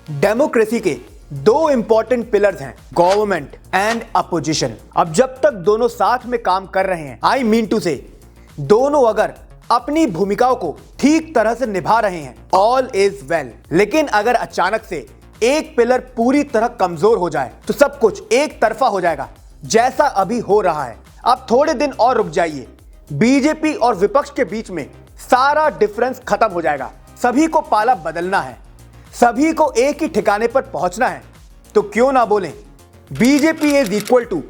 Democracy के दो important pillars हैं, गवर्नमेंट एंड अपोजिशन। अब जब तक दोनों साथ में काम कर रहे हैं, आई मीन टू से दोनों अगर अपनी भूमिकाओं को ठीक तरह से निभा रहे हैं, ऑल इज वेल। लेकिन अगर अचानक से एक पिलर पूरी तरह कमजोर हो जाए तो सब कुछ एक तरफा हो जाएगा, जैसा अभी हो रहा है। अब थोड़े दिन और रुक जाइए, बीजेपी और विपक्ष के बीच में सारा डिफरेंस खत्म हो जाएगा। सभी को पाला बदलना है, सभी को एक ही ठिकाने पर पहुंचना है। तो क्यों ना बोलें, बीजेपी इज इक्वल टू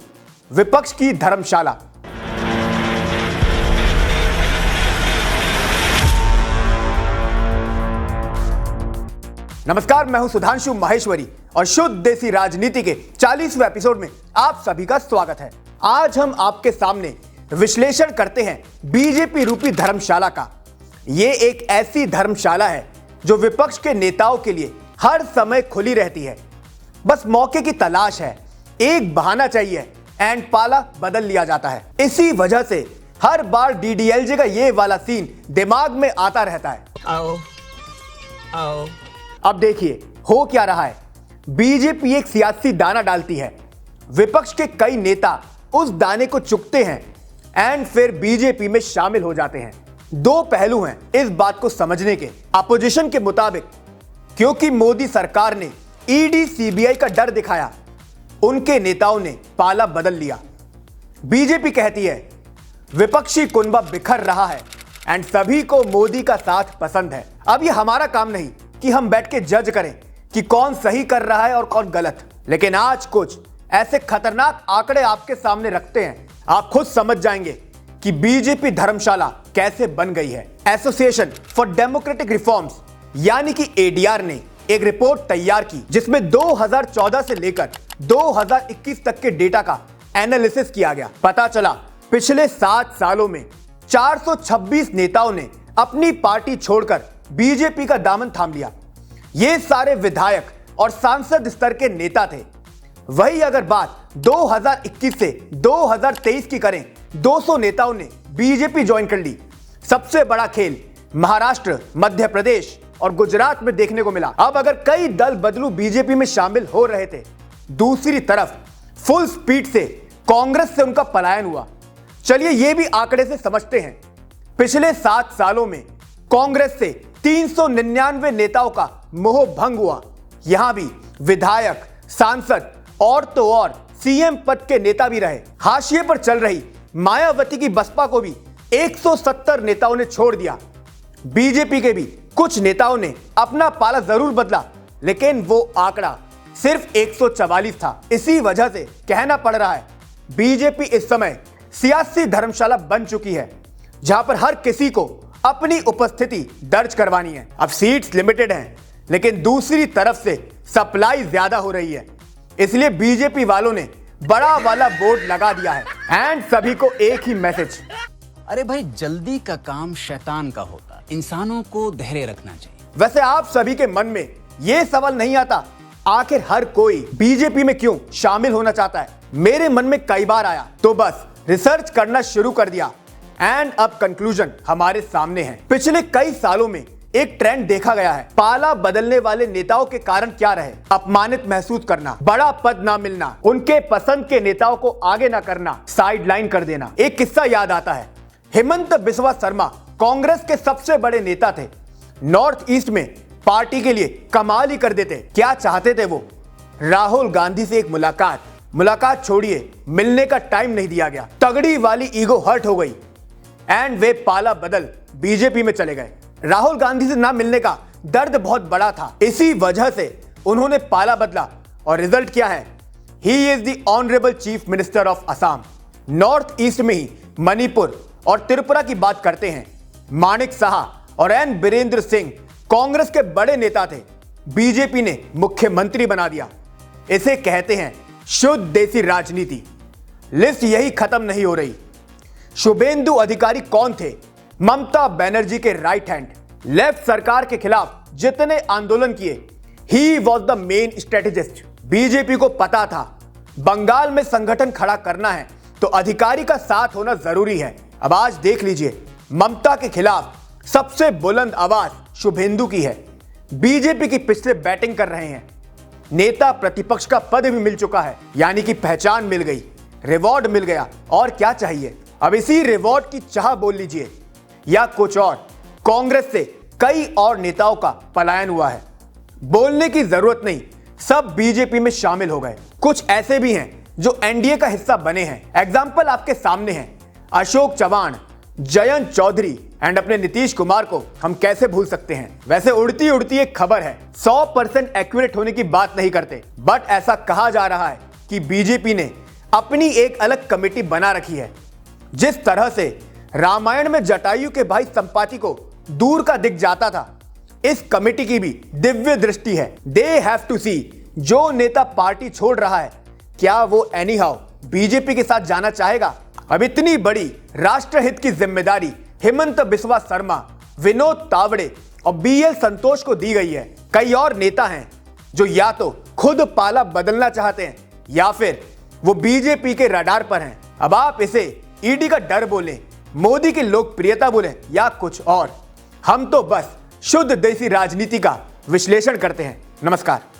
विपक्ष की धर्मशाला। नमस्कार, मैं हूं सुधांशु माहेश्वरी और शुद्ध देसी राजनीति के 40वें एपिसोड में आप सभी का स्वागत है। आज हम आपके सामने विश्लेषण करते हैं बीजेपी रूपी धर्मशाला का। ये एक ऐसी धर्मशाला है जो विपक्ष के नेताओं के लिए हर समय खुली रहती है। बस मौके की तलाश है, एक बहाना चाहिए एंड पाला बदल लिया जाता है। इसी वजह से हर बार डीडीएलजे का ये वाला सीन दिमाग में आता रहता है। आओ। अब देखिए हो क्या रहा है। बीजेपी एक सियासी दाना डालती है, विपक्ष के कई नेता उस दाने को चुगते हैं एंड फिर बीजेपी में शामिल हो जाते हैं। दो पहलू हैं इस बात को समझने के। अपोजिशन के मुताबिक क्योंकि मोदी सरकार ने ईडी सीबीआई का डर दिखाया, उनके नेताओं ने पाला बदल लिया। बीजेपी कहती है विपक्षी कुनबा बिखर रहा है एंड सभी को मोदी का साथ पसंद है। अब ये हमारा काम नहीं कि हम बैठ के जज करें कि कौन सही कर रहा है और कौन गलत, लेकिन आज कुछ ऐसे खतरनाक आंकड़े आपके सामने रखते हैं, आप खुद समझ जाएंगे कि बीजेपी धर्मशाला कैसे बन गई है। एसोसिएशन फॉर डेमोक्रेटिक रिफॉर्म्स यानी कि एडीआर ने एक रिपोर्ट तैयार की जिसमें 2014 से लेकर 2021 तक के डेटा का एनालिसिस किया गया। पता चला पिछले 7 सालों में 426 नेताओं ने अपनी पार्टी छोड़कर बीजेपी का दामन थाम लिया। ये सारे विधायक और सांसद स्तर के नेता थे। वही अगर बात 2021 से 2023 की करें, 200 नेताओं ने बीजेपी ज्वाइन कर ली। सबसे बड़ा खेल महाराष्ट्र, मध्य प्रदेश और गुजरात में देखने को मिला। अब अगर कई दल बदलू बीजेपी में शामिल हो रहे थे, दूसरी तरफ फुल स्पीड से कांग्रेस से उनका पलायन हुआ। चलिए ये भी आंकड़े से समझते हैं। पिछले 7 सालों में कांग्रेस से 399 नेताओं का मोह भंग हुआ। यहां भी विधायक, सांसद और तो और सीएम पद के नेता भी रहे। हाशिए पर चल रही मायावती की बसपा को भी 170 नेताओं ने छोड़ दिया। बीजेपी के भी कुछ नेताओं ने अपना पाला जरूर बदला, लेकिन वो आंकड़ा सिर्फ 144 था। इसी वजह से कहना पड़ रहा है बीजेपी इस समय सियासी धर्मशाला बन चुकी है, जहां पर हर किसी को अपनी उपस्थिति दर्ज करवानी है। अब सीट्स लिमिटेड हैं, लेकिन दूसरी तरफ से सप्लाई ज्यादा हो रही है, इसलिए बीजेपी वालों ने बड़ा वाला बोर्ड लगा दिया है एंड सभी को एक ही मैसेज। अरे भाई, जल्दी का काम शैतान का होता, इंसानों को धैर्य रखना चाहिए। वैसे आप सभी के मन में यह सवाल नहीं आता आखिर हर कोई बीजेपी में क्यों शामिल होना चाहता है? मेरे मन में कई बार आया, तो बस रिसर्च करना शुरू कर दिया एंड अब कंक्लूजन हमारे सामने है। पिछले कई सालों में एक ट्रेंड देखा गया है। पाला बदलने वाले नेताओं के कारण क्या रहे? अपमानित महसूस करना, बड़ा पद ना मिलना, उनके पसंद के नेताओं को आगे ना करना, साइडलाइन कर देना। एक किस्सा याद आता है। हेमंत बिस्वा शर्मा कांग्रेस के सबसे बड़े नेता थे। नॉर्थ ईस्ट में पार्टी के लिए कमाल ही कर देते। क्या चाहते थे वो? राहुल गांधी से एक मुलाकात छोड़िए, मिलने का टाइम नहीं दिया गया। तगड़ी वाली ईगो हर्ट हो गई एंड वे पाला बदल बीजेपी में चले गए। राहुल गांधी से ना मिलने का दर्द बहुत बड़ा था, इसी वजह से उन्होंने पाला बदला और रिजल्ट क्या है? He is the honourable chief minister of Assam. North east में ही मणिपुर और त्रिपुरा की बात करते हैं। माणिक साहा और एन बीरेंद्र सिंह कांग्रेस के बड़े नेता थे, बीजेपी ने मुख्यमंत्री बना दिया। इसे कहते हैं शुद्ध देसी राजनीति। लिस्ट यही खत्म नहीं हो रही। शुभेंदु अधिकारी कौन थे? ममता बनर्जी के राइट हैंड। लेफ्ट सरकार के खिलाफ जितने आंदोलन किए, he was the main strategist. BJP को पता था बंगाल में संगठन खड़ा करना है तो अधिकारी का साथ होना जरूरी है। अब आज देख लीजिए, ममता के खिलाफ सबसे बुलंद आवाज शुभेंदु की है। बीजेपी की पिछले बैटिंग कर रहे हैं। नेता प्रतिपक्ष का पद भी मिल चुका है, यानी कि पहचान मिल गई, रिवॉर्ड मिल गया, और क्या चाहिए। अब इसी रिवॉर्ड की चाह बोल लीजिए या कुछ और, कांग्रेस से कई और नेताओं का पलायन हुआ है। बोलने की जरूरत नहीं, सब बीजेपी में शामिल हो गए। कुछ ऐसे भी हैं जो एनडीए का हिस्सा बने हैं। एग्जाम्पल आपके सामने हैं, अशोक चव्हाण, जयंत चौधरी एंड अपने नीतीश कुमार को हम कैसे भूल सकते हैं। वैसे उड़ती उड़ती एक खबर है, 100% एक्यूरेट होने की बात नहीं करते, बट ऐसा कहा जा रहा है कि बीजेपी ने अपनी एक अलग कमेटी बना रखी है। जिस तरह से रामायण में जटायु के भाई संपाति को दूर का दिख जाता था, इस कमेटी की भी दिव्य दृष्टि है। दे हैव टू सी, जो नेता पार्टी छोड़ रहा है, क्या वो एनी हाउ बीजेपी के साथ जाना चाहेगा। अब इतनी बड़ी राष्ट्रहित की जिम्मेदारी हेमंत बिस्वा शर्मा, विनोद तावड़े और बीएल संतोष को दी गई है। कई और नेता हैं जो या तो खुद पाला बदलना चाहते हैं या फिर वो बीजेपी के रडार पर हैं। अब आप इसे ईडी का डर बोलें, मोदी की लोकप्रियता बोलें या कुछ और, हम तो बस शुद्ध देसी राजनीति का विश्लेषण करते हैं। नमस्कार।